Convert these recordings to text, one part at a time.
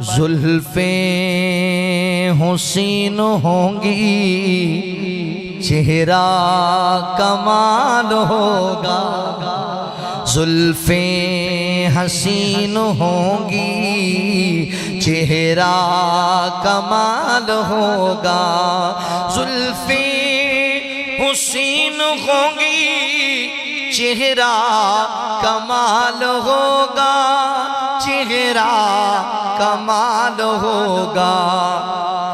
زلفیں حسین ہوں گی چہرہ کمال ہوگا زلفیں حسین ہوں گی چہرہ کمال ہوگا زلفیں حسین ہوں گی چہرہ کمال ہوگا چہرہ کمال ہوگا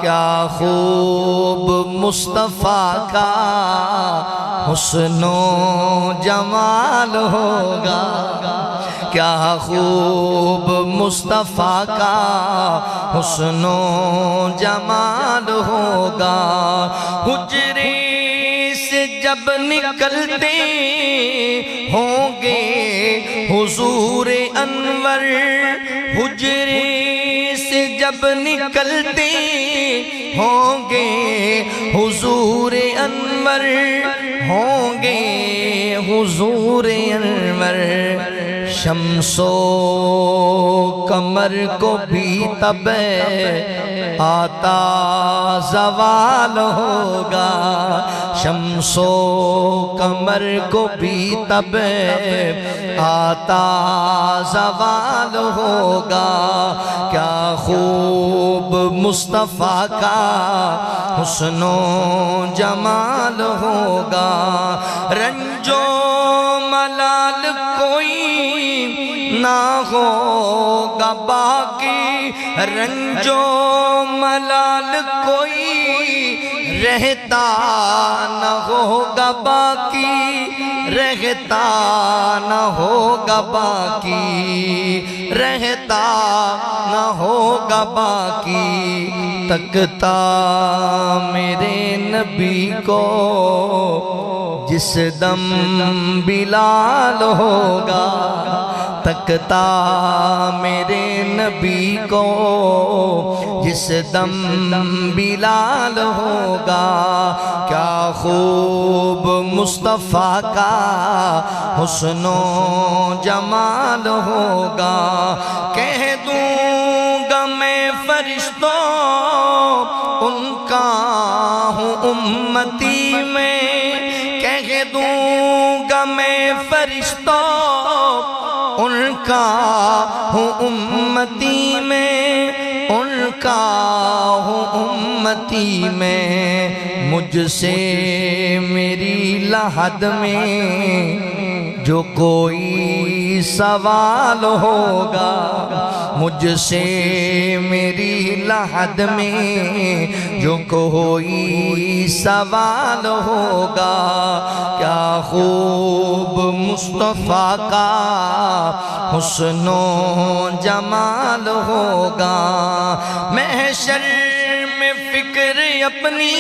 کیا خوب مصطفیٰ کا حسن و جمال ہوگا کیا خوب مصطفیٰ کا حسن و جمال ہوگا حجرے سے جب نکلتے ہوں گے حضور انور حجرے سے جب نکلتے ہوں گے حضور انور ہوں گے حضور انور شمس و قمر کو بھی تب آتا زوال ہوگا شمس و قمر کو بھی تب آتا زوال ہوگا کیا خوب مصطفیٰ کا حسن و جمال ہوگا رنج و ملال کوئی نہ ہوگا باقی رنج و ملال کوئی رہتا نہ ہوگا باقی رہتا نہ ہوگا باقی رہتا نہ ہوگا باقی تکتا میرے نبی کو جس دم بلال ہوگا تکتا میرے نبی کو جس دم بلال ہوگا کیا خوب مصطفیٰ کا حسن و جمال ہوگا کہہ دوں گا میں فرشتوں ان کا ہوں امتی میں کہہ دوں گا میں فرشتوں ان کا ہوں امتی میں ان کا ہوں امتی میں مجھ سے میری لحد میں جو کوئی سوال ہوگا مجھ سے میری لحد میں جو کوئی سوال ہوگا کیا خوب مصطفیٰ کا حسن و جمال ہوگا محشر میں فکر اپنی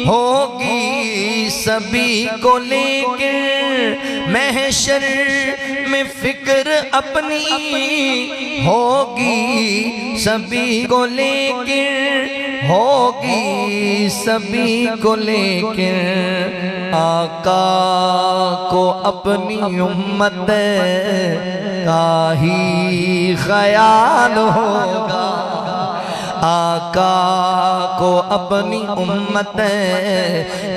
ہوگی سبھی کو لیکن محشر میں فکر اپنی ہوگی سبھی کو لیکن ہوگی سبھی کو لیکن آقا کو اپنی امت کا ہی خیال ہوگا آقا کو اپنی امت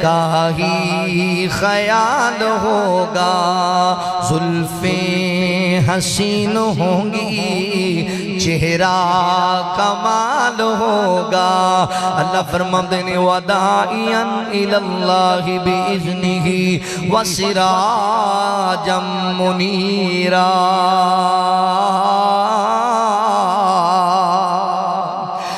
کا ہی خیال ہوگا زلفیں حسین ہوں گی چہرہ کمال ہوگا اللہ فرماتے ہیں وَدَاعِيًا إِلَى اللَّهِ بِإِذْنِهِ وَسِرَاجًا مُنِيرًا